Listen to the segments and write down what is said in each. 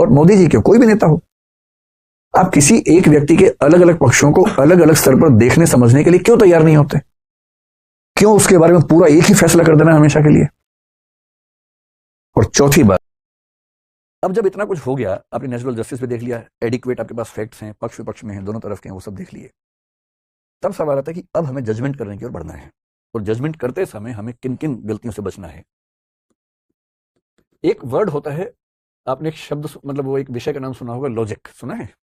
और मोदी जी क्यों, कोई भी नेता हो, आप किसी एक व्यक्ति के अलग अलग पक्षों को अलग अलग स्तर पर देखने समझने के लिए क्यों तैयार नहीं होते? क्यों उसके बारे में पूरा एक ही फैसला कर देना हमेशा के लिए? और चौथी बात, अब जब इतना कुछ हो गया, आपने नेचुरल जस्टिस पे देख लिया, एडिक्वेट आपके पास फैक्ट्स हैं, पक्ष विपक्ष में हैं, दोनों तरफ के हैं, वो सब देख लिए, तब सवाल आता है कि अब हमें जजमेंट करने की ओर बढ़ना है, और जजमेंट करते समय हमें किन किन गलतियों से बचना है। एक वर्ड होता है, आपने एक शब्द मतलब वो एक विषय का नाम सुना होगा, लॉजिक, सुना है?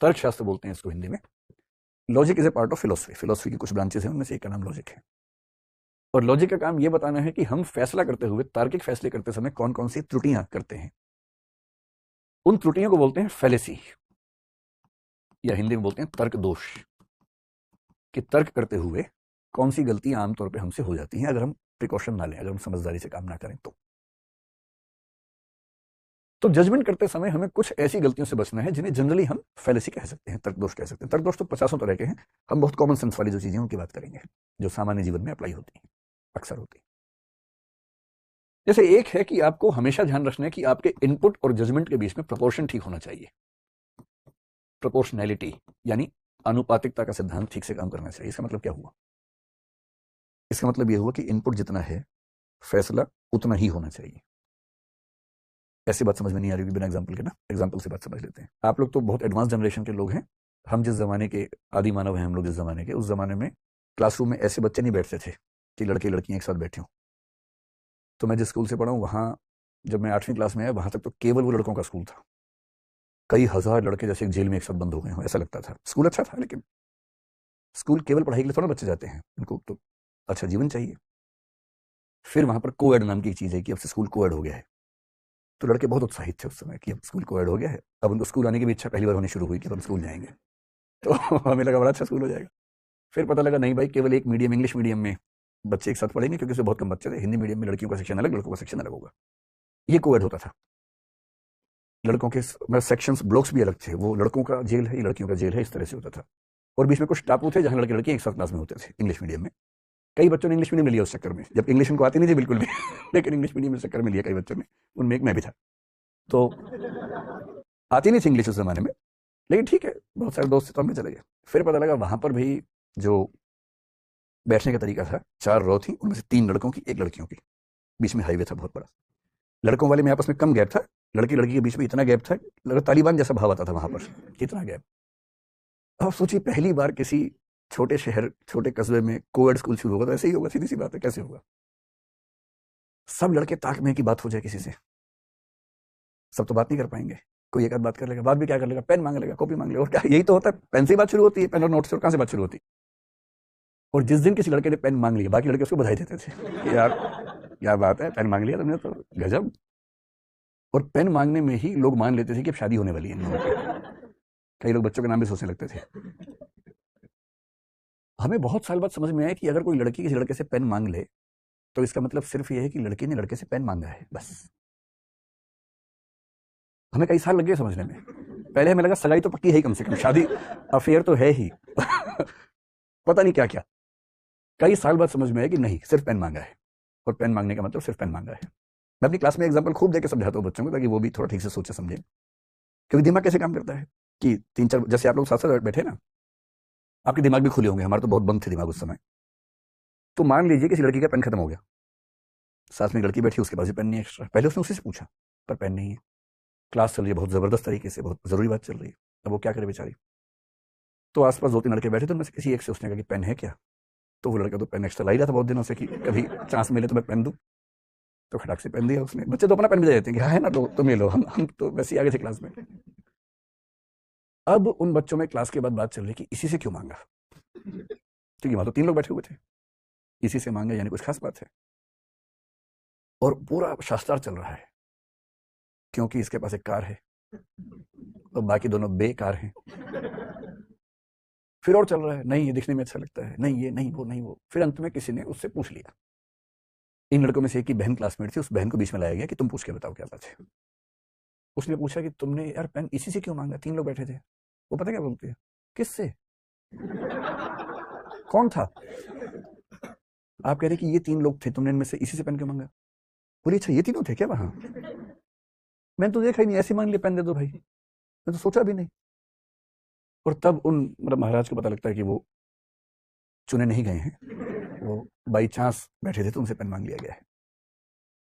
तर्कशास्त्र बोलते हैं इसको हिंदी में। Logic is a part of philosophy, philosophy की कुछ ब्रांचेस हैं, उनमें से एक का नाम लॉजिक है। और लॉजिक का काम यह बताना है कि हम फैसला करते हुए, तार्किक फैसले करते समय कौन कौन सी त्रुटियां करते हैं। उन त्रुटियों को बोलते हैं फैलेसी, या हिंदी में बोलते हैं तर्क दोष, कि तर्क करते हुए कौन सी गलतियां आमतौर पर हमसे हो जाती हैं अगर हम प्रिकॉशन ना लें, अगर हम समझदारी से काम ना करें। तो जजमेंट करते समय हमें कुछ ऐसी गलतियों से बचना है जिन्हें जनरली हम फैलेसी कह सकते हैं, तर्क दोष कह सकते हैं। तर्क दोष तो 50 तरह के हैं, हम बहुत कॉमन सेंस वाली जो चीजें उनकी बात करेंगे, जो सामान्य जीवन में अप्लाई होती हैं, अक्सर होती हैं। जैसे एक है कि आपको हमेशा ध्यान रखना है कि आपके इनपुट और जजमेंट के बीच में प्रोपोर्शन ठीक होना चाहिए। प्रोपोर्शनैलिटी यानी अनुपातिकता का सिद्धांत ठीक से काम करना चाहिए। इसका मतलब क्या हुआ? इसका मतलब यह हुआ कि इनपुट जितना है, फैसला उतना ही होना चाहिए। ऐसी बात समझ में नहीं आ रही होगी बिना एग्जाम्पल के ना, एग्जाम्पल से बात समझ लेते हैं। आप लोग तो बहुत एडवांस जनरेशन के लोग हैं, हम जिस जमाने के आदि मानव हैं, हम लोग जिस जमाने के, उस जमाने में क्लासरूम में ऐसे बच्चे नहीं बैठते थे कि लड़के लड़कियां एक साथ बैठे हों। तो मैं जिस स्कूल से पढ़ा हूँ, वहाँ जब मैं 8वीं क्लास में आया, वहां तक तो केवल वो लड़कों का स्कूल था। कई हजार लड़के जैसे एक जेल में एक साथ बंद हो गए हों, ऐसा लगता था। स्कूल अच्छा था, लेकिन स्कूल केवल पढ़ाई के लिए थोड़ा बच्चे जाते हैं, उनको तो अच्छा जीवन चाहिए। फिर वहां पर कोएड नाम की एक चीज है कि अब से स्कूल कोएड हो गया है। तो लड़के बहुत उत्साहित थे उस समय कि अब स्कूल कोएड हो गया है। अब उनको स्कूल आने की भी इच्छा पहली बार होनी शुरू हुई कि हम स्कूल जाएंगे। तो हमें लगा बड़ा अच्छा स्कूल हो जाएगा। फिर पता लगा नहीं भाई, केवल एक मीडियम, इंग्लिश मीडियम में बच्चे एक साथ पढ़ेंगे, क्योंकि उसमें बहुत कम बच्चे थे। हिंदी मीडियम में लड़कियों का सेक्शन अलग, लड़कों का सेक्शन अलग होगा। ये कोएड होता था। लड़कों के मतलब सेक्शंस, ब्लॉक्स भी अलग थे। वो लड़कों का जेल है, ये लड़कियों का जेल है, इस तरह से होता था। और बीच में कुछ टापू थे जहाँ लड़के लड़कियां एक साथ क्लास में होते थे, इंग्लिश मीडियम में। कई बच्चों ने इंग्लिश मीडियम में लिया उस चक्कर में, जब इंग्लिश उनको आती नहीं थी बिल्कुल भी लेकिन इंग्लिश मीडियम में चक्कर में लिया कई बच्चों ने, उनमें एक मैं भी था। तो आती नहीं थी इंग्लिश उस जमाने में, लेकिन ठीक है, बहुत सारे दोस्त थे तो हम भी चले गए। फिर पता लगा वहां पर भी जो बैठने का तरीका था, 4 रो थी, उनमें से 3 लड़कों की, 1 लड़कियों की। बीच में हाईवे था बहुत बड़ा। लड़कों वाले में आपस में कम गैप था, लड़की लड़की के बीच में इतना गैप था, लगा तालिबान जैसा भाव आता था वहां पर, कितना गैप। अब सोचिए, पहली बार किसी छोटे शहर, छोटे कस्बे में कोएड स्कूल शुरू होगा तो ऐसे ही होगा, सीधी सी बात है। कैसे होगा? सब लड़के ताक में की बात हो जाए किसी से, सब तो बात नहीं कर पाएंगे। कोई एक आध बात कर लेगा, बात भी क्या कर लेगा, पेन मांग लेगा, कॉपी मांग लेगा, और क्या, यही तो होता है। पेन से ही बात शुरू होती है, पेन और नोट से, और कहां से बात शुरू होती है? और जिस दिन किसी लड़के ने पेन मांग लिया, बाकी लड़के उसको बधाई देते थे कि यार क्या बात है, पेन मांग लिया तुमने तो, गजब। और पेन मांगने में ही लोग मान लेते थे कि अब शादी होने वाली है इन लोगों की। कई लोग बच्चों के नाम भी सोचने लगते थे। हमें बहुत साल बाद समझ में आया कि अगर कोई लड़की किसी लड़के से पेन मांग ले तो इसका मतलब सिर्फ यह है कि लड़की ने लड़के से पेन मांगा है, बस। हमें कई साल लग गए समझने में। पहले हमें लगा सगाई तो पक्की है ही, कम से कम शादी, अफेयर तो है ही पता नहीं क्या क्या। कई साल बाद समझ में आया कि नहीं, सिर्फ पेन मांगा है, और पेन मांगने का मतलब सिर्फ पेन मांगा है। मैं अपनी क्लास में एग्जाम्पल खूब देकर समझाता हूँ बच्चों को, ताकि वो भी थोड़ा ठीक से सोचे समझे। क्योंकि दिमाग कैसे काम करता है कि 3-4, जैसे आप लोग साथ साथ बैठे ना, आपके दिमाग भी खुले होंगे, हमारे तो बहुत बंद थे दिमाग उस समय। तो मान लीजिए किसी लड़की का पेन खत्म हो गया, साथ में लड़की बैठी, उसके पास भी पेन नहीं एक्स्ट्रा। पहले उसने उसी से पूछा, पर पेन नहीं है। क्लास चल रही है बहुत जबरदस्त तरीके से, बहुत जरूरी बात चल रही है। अब वो क्या करे बेचारी? तो आसपास 2-3 लड़के बैठे थे, उनमें से किसी एक से उसने कहा कि पेन है क्या? तो वो लड़का तो पेन एक्स्ट्रा ला ही रहा था बहुत दिनों से, कि कभी चांस मिले तो मैं पेन दूं। तो खटाक से पेन दिया उसने। बच्चे तो अपना पेन भी दे देते हैं कि हाँ है ना, तो तुम ये लो। हम तो वैसे ही आगे थे क्लास में। अब उन बच्चों में क्लास के बाद बात चल रही कि इसी से क्यों मांगा, क्योंकि वहां तो 3 लोग बैठे हुए थे। इसी से मांगा यानी कुछ खास बात है। और पूरा शास्त्रार्थ चल रहा है, क्योंकि इसके पास एक कार है और बाकी दोनों बेकार हैं। फिर और चल रहा है, नहीं ये दिखने में अच्छा लगता है, नहीं ये, नहीं वो, नहीं वो। फिर अंत में किसी ने उससे पूछ लिया। इन लड़कों में से एक की बहन क्लासमेट थी, उस बहन को बीच में लाया गया कि तुम पूछ के बताओ क्या बात है। उसने पूछा कि तुमने यार पेन इसी से क्यों मांगा? 3 लोग बैठे थे। वो पता क्या बोलती है, किससे? कौन था? आप कह रहे कि ये 3 लोग थे, तुमने इनमें से इसी से पेन क्यों मांगा? बोली अच्छा ये तीनों थे क्या वहां? मैंने तो देखा ही नहीं, ऐसे मान लिया पेन दे दो भाई, मैं तो सोचा भी नहीं। और तब उन मतलब महाराज को पता लगता है कि वो चुने नहीं गए हैं, वो बाई चांस बैठे थे तो उनसे पेन मांग लिया गया है।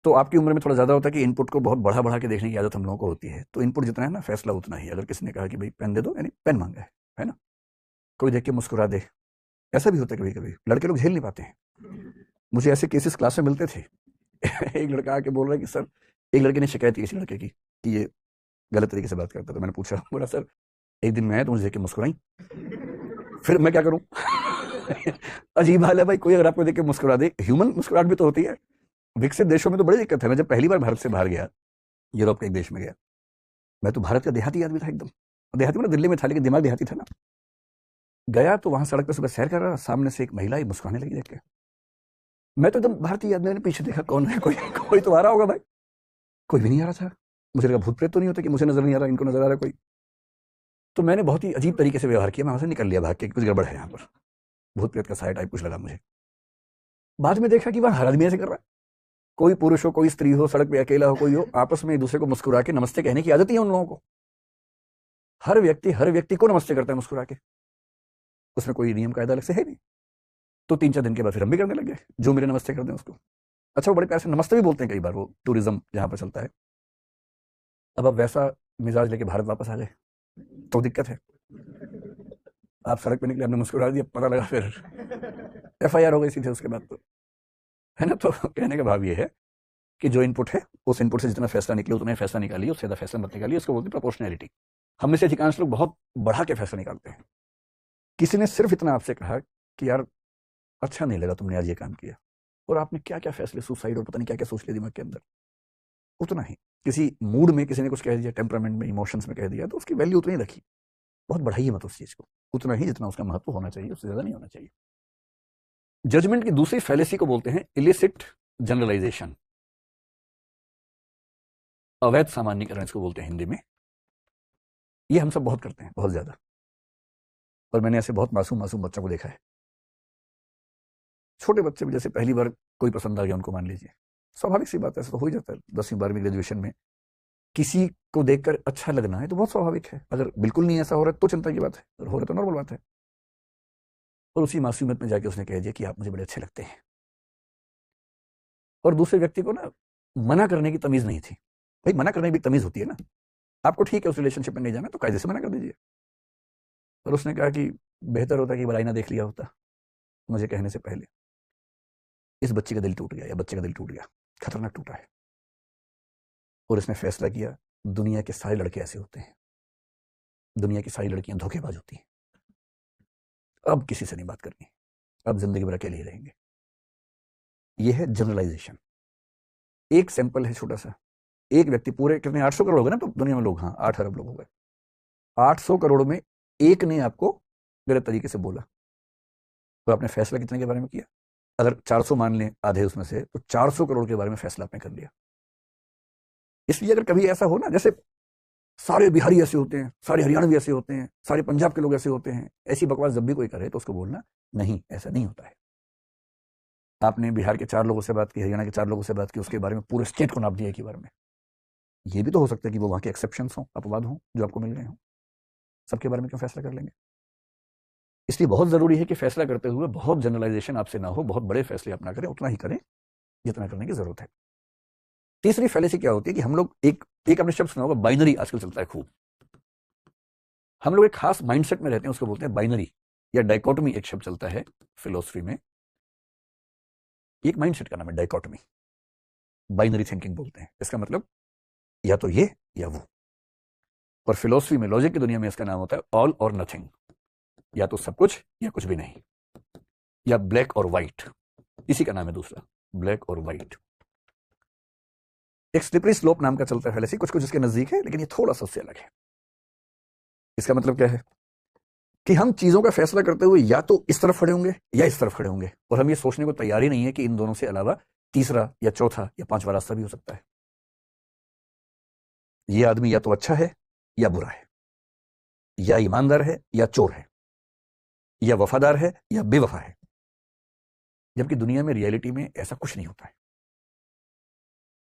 तो आपकी उम्र में थोड़ा ज़्यादा होता है कि इनपुट को बहुत बढ़ा के देखने की आदत हम लोगों को होती है। तो इनपुट जितना है ना, फैसला उतना ही। अगर किसी ने कहा कि भाई पेन दे दो, यानी पेन मांगा है ना। कोई देख के मुस्कुरा दे, ऐसा भी होता है कभी कभी। लड़के लोग झेल नहीं पाते हैं। मुझे ऐसे केसेस क्लास में मिलते थे। एक लड़का आके बोल रहा है कि सर, एक लड़के ने शिकायत की किसी लड़के की कि ये गलत तरीके से बात करता। तो मैंने पूछा, बोला सर एक दिन मैं आया तो मुझे देख के मुस्कुराई, फिर मैं क्या करूं? अजीब हाल है भाई, कोई अगर आपको देख के मुस्कुरा दे, ह्यूमन मुस्कुराहट भी तो होती है। विकसित देशों में तो बड़ी दिक्कत है। मैं जब पहली बार भारत से बाहर गया, यूरोप के एक देश में गया, मैं तो भारत का देहाती आदमी था एकदम। देहाती मतलब दिल्ली में था, लेकिन दिमाग देहाती था ना। गया तो वहां सड़क पे सुबह सैर कर रहा, सामने से एक महिला ही मुस्कुराने लगी देख के। मैं तो एकदम भारतीय आदमी, मैंने पीछे देखा कौन है, कोई तो आ रहा होगा भाई। कोई भी नहीं आ रहा था। मुझे लगा भूत प्रेत तो नहीं होता कि मुझे नजर नहीं आ रहा, इनको नजर आ रहा है कोई। तो मैंने बहुत ही अजीब तरीके से व्यवहार किया, मैं वहां से निकल लिया भाग के, कुछ गड़बड़ है यहाँ पर, भूत प्रेत का साया टाइप कुछ लगा मुझे। बाद में देखा कि वहां हर आदमी ऐसे कर रहा है। कोई पुरुष हो, कोई स्त्री हो, सड़क पे अकेला हो, कोई हो, आपस में एक दूसरे को मुस्कुरा के नमस्ते कहने की आदत ही है उन लोगों को। हर व्यक्ति को नमस्ते करता है मुस्कुरा के, उसमें कोई नियम कायदा अलग से है नहीं। तो 3-4 दिन के बाद फिर हम भी करने लगे, जो मेरे नमस्ते कर दें उसको। अच्छा, वो बड़े प्यार से नमस्ते भी बोलते हैं कई बार, वो टूरिज्म जहां पर चलता है। अब आप वैसा मिजाज लेके भारत वापस आ गए तो दिक्कत है। आप सड़क पे निकले, आपने मुस्कुरा दिया, पता लगा फिर FIR हो गई सीधे उसके बाद तो, है ना। तो कहने का भाव ये है कि जो इनपुट है, उस इनपुट से जितना फैसला निकले उतना ही फैसला निकालिए, उससे ज्यादा फैसला मत निकालिए। उसको बोलते हैं प्रोपोर्शनैलिटी। हम में से अधिकांश लोग बहुत बढ़ा के फैसला निकालते हैं। किसी ने सिर्फ इतना आपसे कहा कि यार अच्छा नहीं लगा तुमने आज ये काम किया, और आपने क्या क्या फैसले, सुसाइड और पता नहीं क्या क्या सोच लिया दिमाग के अंदर, उतना ही। किसी मूड में किसी ने कुछ कह दिया, टेम्परामेंट में, इमोशंस में कह दिया, तो उसकी वैल्यू उतनी रखी। बहुत बढ़ाइए मत उस चीज को, उतना ही जितना उसका महत्व होना चाहिए, उससे ज्यादा नहीं होना चाहिए। जजमेंट की दूसरी फैलेसी को बोलते हैं इलिसिट जनरलाइजेशन, अवैध सामान्यीकरण इसको बोलते हैं हिंदी में। ये हम सब बहुत करते हैं, बहुत ज्यादा। और मैंने ऐसे बहुत मासूम मासूम बच्चों को देखा है। छोटे बच्चे भी, जैसे पहली बार कोई पसंद आ गया उनको, मान लीजिए, स्वाभाविक सी बात है, ऐसा तो हो ही जाता है 10वीं 12वीं ग्रेजुएशन में। किसी को देखकर अच्छा लगना है तो बहुत स्वाभाविक है। अगर बिल्कुल नहीं ऐसा हो रहा है तो चिंता की बात है, अगर हो रहा है तो नॉर्मल बात है। और उसी मासूमियत में जाके उसने कह दिया कि आप मुझे बड़े अच्छे लगते हैं। और दूसरे व्यक्ति को ना मना करने की तमीज नहीं थी। भाई मना करने की भी तमीज होती है ना। आपको ठीक है उस रिलेशनशिप में नहीं जाना तो कायदे से मना कर दीजिए। और उसने कहा कि बेहतर होता कि बुराई ना देख लिया होता मुझे कहने से पहले। इस बच्चे का दिल टूट गया, या बच्चे का दिल टूट गया, खतरनाक टूटा है। और इसने फैसला किया, दुनिया के सारे लड़के ऐसे होते हैं, दुनिया की सारी लड़कियां धोखेबाज होती हैं, अब किसी से नहीं बात करनी, अब जिंदगी भर अकेले ही रहेंगे। यह है जनरलाइजेशन। एक सैंपल है छोटा सा। एक व्यक्ति, पूरे कितने 800 करोड़ हो गए ना तो दुनिया में लोग, हाँ 8 अरब लोग हो गए। 800 करोड़ में एक ने आपको गलत तरीके से बोला, तो आपने फैसला कितने के बारे में किया? अगर 400 मान लें आधे उसमें से, तो 400 करोड़ के बारे में फैसला आपने कर लिया। इसलिए अगर कभी ऐसा हो ना, जैसे सारे बिहारी ऐसे होते हैं, सारे हरियाणवी ऐसे होते हैं, सारे पंजाब के लोग ऐसे होते हैं, ऐसी बकवास जब भी कोई करे तो उसको बोलना नहीं, ऐसा नहीं होता है। आपने बिहार के 4 लोगों से बात की, हरियाणा के 4 लोगों से बात की, उसके बारे में पूरे स्टेट को नाप दिया एक ही बार में। ये भी तो हो सकता है कि वो वहां के एक्सेप्शंस हों, अपवाद हों, जो आपको मिल रहे हों। सबके बारे में क्यों फैसला कर लेंगे? इसलिए बहुत जरूरी है कि फैसला करते हुए बहुत जनरलाइजेशन आपसे ना हो, बहुत बड़े फैसले आप ना करें, उतना ही करें जितना करने की जरूरत है। तीसरी फैलेसी क्या होती है कि हम लोग एक एक आपने शब्द सुना होगा, बाइनरी, आजकल चलता है खूब। हम लोग एक खास माइंडसेट में रहते हैं, उसको बोलते हैं बाइनरी या डाइकोटमी। एक शब्द चलता है फिलोसफी में, एक माइंडसेट का नाम है डाइकोटमी, बाइनरी थिंकिंग बोलते हैं। इसका मतलब या तो ये या वो। और फिलोसफी में, लॉजिक की दुनिया में इसका नाम होता है ऑल और नथिंग, या तो सब कुछ या कुछ भी नहीं, या ब्लैक और व्हाइट। इसी का नाम है दूसरा, ब्लैक और व्हाइट। एक स्लिपरी स्लोप नाम का चलता है फैलेसी, कुछ कुछ इसके नजदीक है, लेकिन ये थोड़ा सा उससे अलग है। इसका मतलब क्या है कि हम चीजों का फैसला करते हुए या तो इस तरफ खड़े होंगे या इस तरफ खड़े होंगे, और हम ये सोचने को तैयार ही नहीं है कि इन दोनों से अलावा तीसरा या चौथा या पांचवा रास्ता भी हो सकता है। ये आदमी या तो अच्छा है या बुरा है, या ईमानदार है या चोर है, या वफादार है या बेवफा है। जबकि दुनिया में, रियलिटी में ऐसा कुछ नहीं होता है।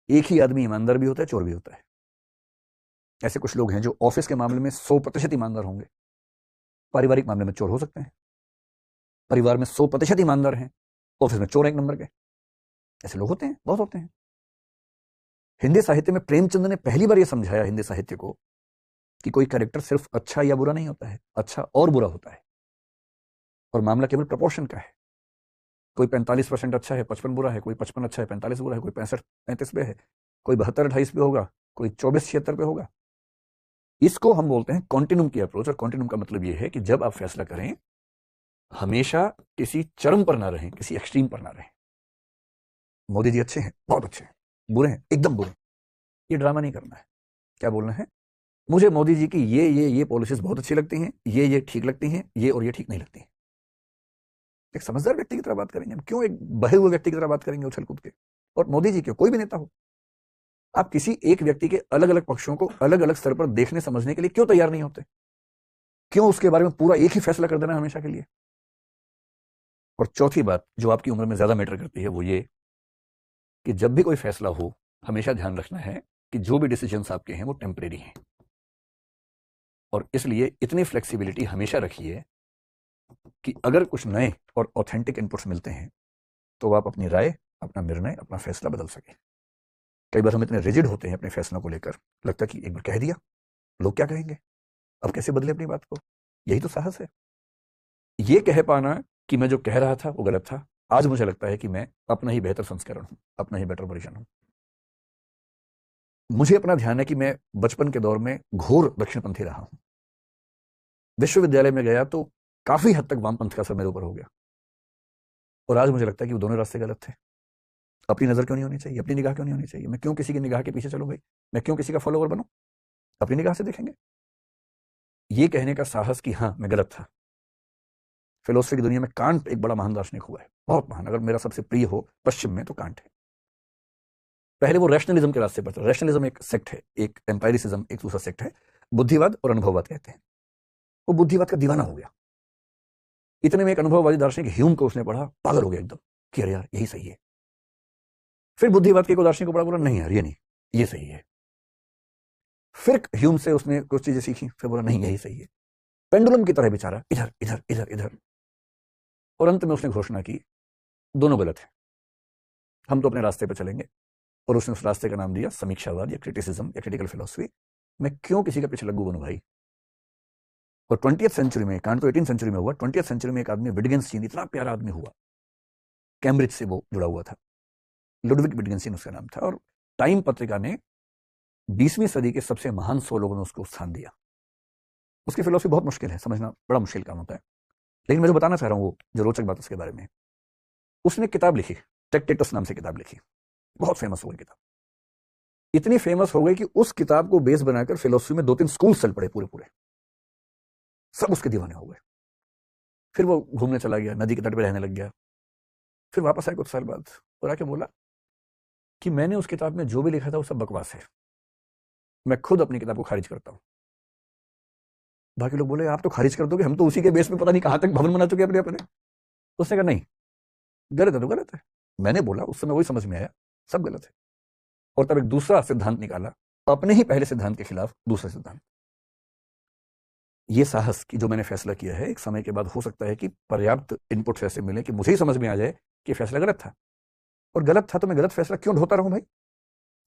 एक ही आदमी ईमानदार भी होता है, चोर भी होता है। ऐसे कुछ लोग हैं जो ऑफिस के मामले में 100% ईमानदार होंगे, पारिवारिक मामले में चोर हो सकते हैं। परिवार में 100% ईमानदार हैं, ऑफिस में चोर एक नंबर के। ऐसे लोग होते हैं, बहुत होते हैं। हिंदी साहित्य में प्रेमचंद ने पहली बार यह समझाया हिंदी साहित्य को कि कोई कैरेक्टर सिर्फ अच्छा या बुरा नहीं होता है, अच्छा और बुरा होता है, और मामला केवल प्रपोर्शन का है। कोई 45% अच्छा है, 55 बुरा है, कोई 55 अच्छा है, 45 बुरा है, कोई 65-35 पे है, कोई 72-28 पे होगा, कोई 24-76 पे होगा। इसको हम बोलते हैं कॉन्टिन्यूम की अप्रोच। और कॉन्टिन्यूम का मतलब यह है कि जब आप फैसला करें, हमेशा किसी चरम पर ना रहें, किसी एक्सट्रीम पर ना रहें। मोदी जी अच्छे हैं, बहुत अच्छे हैं, बुरे हैं, एकदम बुरे। ये ड्रामा नहीं करना है। क्या बोलना है, मुझे मोदी जी की ये पॉलिसीज बहुत अच्छी लगती हैं, ये ठीक लगती हैं, ये और ये ठीक नहीं लगती हैं। एक समझदार व्यक्ति की तरह बात करेंगे हम, क्यों एक बहे हुए व्यक्ति की तरह बात करेंगे उछल कूद के। और मोदी जी क्यों, कोई भी नेता हो, आप किसी एक व्यक्ति के अलग अलग पक्षों को अलग अलग स्तर पर देखने समझने के लिए क्यों तैयार नहीं होते? क्यों उसके बारे में पूरा एक ही फैसला कर देना हमेशा के लिए? और चौथी बात जो आपकी उम्र में ज्यादा मैटर करती है, वो ये कि जब भी कोई फैसला हो, हमेशा ध्यान रखना है कि जो भी डिसीजंस आपके हैं वो टेम्परेरी हैं। और इसलिए इतनी फ्लेक्सिबिलिटी हमेशा रखिए कि अगर कुछ नए और ऑथेंटिक इनपुट्स मिलते हैं तो आप अपनी राय, अपना निर्णय, अपना फैसला बदल सकें। कई बार हम इतने रिजिड होते हैं अपने फैसलों को लेकर, लगता है कि एक बार कह दिया, लोग क्या कहेंगे, अब कैसे बदले अपनी बात को। यही तो साहस है, ये कह पाना कि मैं जो कह रहा था वो गलत था। आज मुझे लगता है कि मैं अपना ही बेहतर संस्करण हूं, अपना ही बेटर वर्जन हूं। मुझे अपना ध्यान है कि मैं बचपन के दौर में घोर दक्षिणपंथी रहा हूं। विश्वविद्यालय में गया तो काफी हद तक वामपंथ का असर मेरे ऊपर हो गया, और आज मुझे लगता है कि वो दोनों रास्ते गलत थे। अपनी नजर क्यों नहीं होनी चाहिए, अपनी निगाह क्यों नहीं होनी चाहिए? मैं क्यों किसी की निगाह के पीछे चलूं भाई? मैं क्यों किसी का फॉलोवर बनूं? अपनी निगाह से देखेंगे। ये कहने का साहस कि हाँ मैं गलत था। फिलोसफी की दुनिया में कांट एक बड़ा महान दार्शनिक हुआ है, बहुत महान। अगर मेरा सबसे प्रिय हो पश्चिम में तो कांट है। पहले वो रैशनलिज्म के रास्ते पर था। रैशनलिज्म एक सेक्ट है, एक एम्पायरिसिज्म एक दूसरा सेक्ट है। बुद्धिवाद और अनुभववाद कहते हैं। वो बुद्धिवाद का दीवाना हो गया। इतने में एक अनुभववादी दार्शनिक ह्यूम को उसने पढ़ा, पागल हो गया एकदम कि अरे यार यही सही है। फिर बुद्धिवाद के को दार्शनिक को पढ़ा, बोला नहीं यार ये नहीं, ये सही है। फिर ह्यूम से उसने कुछ चीजें सीखी, फिर बोला नहीं यही सही है। पेंडुलम की तरह बेचारा इधर इधर इधर इधर, और अंत में उसने घोषणा की दोनों गलत है, हम तो अपने रास्ते पर चलेंगे। और उसने उस रास्ते का नाम दिया समीक्षावाद या क्रिटिसिज्म या क्रिटिकल फिलोसफी। मैं क्यों किसी का पीछे लग्गू बनूं भाई? और 20th सेंचुरी में, कांट तो 18th सेंचुरी में हुआ, 20th सेंचुरी में एक आदमी विटगेन्स्टीन, इतना प्यारा आदमी हुआ, कैम्ब्रिज से वो जुड़ा हुआ था, लुडविग विटगेन्स्टीन उसका नाम था। और टाइम पत्रिका ने 20वीं सदी के सबसे महान 100 लोगों में उसको स्थान दिया। उसकी फिलोसफी बहुत मुश्किल है, समझना बड़ा मुश्किल काम होता है, लेकिन मैं जो बताना चाह रहा हूँ वो जो रोचक बात उसके बारे में, उसने किताब लिखी, ट्रैक्टेटस नाम से किताब लिखी, बहुत फेमस हो गई किताब। इतनी फेमस हो गई कि उस किताब को बेस बनाकर फिलोसफी में 2-3 स्कूल चल पड़े, पूरे पूरे सब उसके दीवाने हो गए। फिर वो घूमने चला गया, नदी के तट पे रहने लग गया। फिर वापस आया कुछ साल बाद और आके बोला कि मैंने उस किताब में जो भी लिखा था वो सब बकवास है, मैं खुद अपनी किताब को खारिज करता हूं। बाकी लोग बोले आप तो खारिज कर दोगे, हम तो उसी के बेस पे पता नहीं कहां तक भवन बना चुके अपने अपने। उसने कहा नहीं, गलत है तो गलत है। मैंने बोला, उस समय वही समझ में आया, सब गलत है। और तब एक दूसरा सिद्धांत निकाला, अपने ही पहले सिद्धांत के खिलाफ दूसरा सिद्धांत। ये साहस कि जो मैंने फैसला किया है, एक समय के बाद हो सकता है कि पर्याप्त इनपुट्स ऐसे मिले कि मुझे ही समझ में आ जाए कि फैसला गलत था। और गलत था तो मैं गलत फैसला क्यों ढोता रहूं भाई?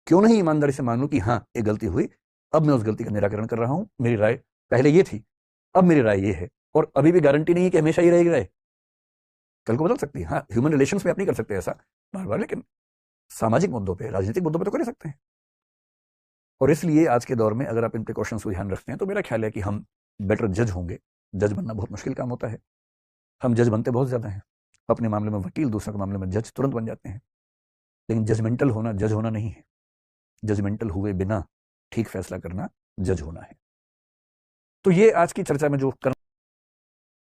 क्यों नहीं ईमानदारी से मान लूं कि हाँ ये गलती हुई, अब मैं उस गलती का निराकरण कर रहा हूं। मेरी राय पहले ये थी, अब मेरी राय ये है, और अभी भी गारंटी नहीं है कि हमेशा ही रहेगी राय, कल को बदल सकती है। हाँ ह्यूमन रिलेशंस में आप नहीं कर सकते ऐसा बार बार, लेकिन सामाजिक मुद्दों पे, राजनीतिक मुद्दों पे तो कर ही सकते हैं। और इसलिए आज के दौर में अगर आप इन प्रिकॉशंस को ध्यान रखते हैं तो मेरा ख्याल है कि हम बेटर जज होंगे। जज बनना बहुत मुश्किल काम होता है, हम जज बनते बहुत ज्यादा हैं। अपने मामले में वकील, दूसरे के मामले में जज तुरंत बन जाते हैं। लेकिन जजमेंटल होना जज होना नहीं है, जजमेंटल हुए बिना ठीक फैसला करना जज होना है। तो ये आज की चर्चा में जो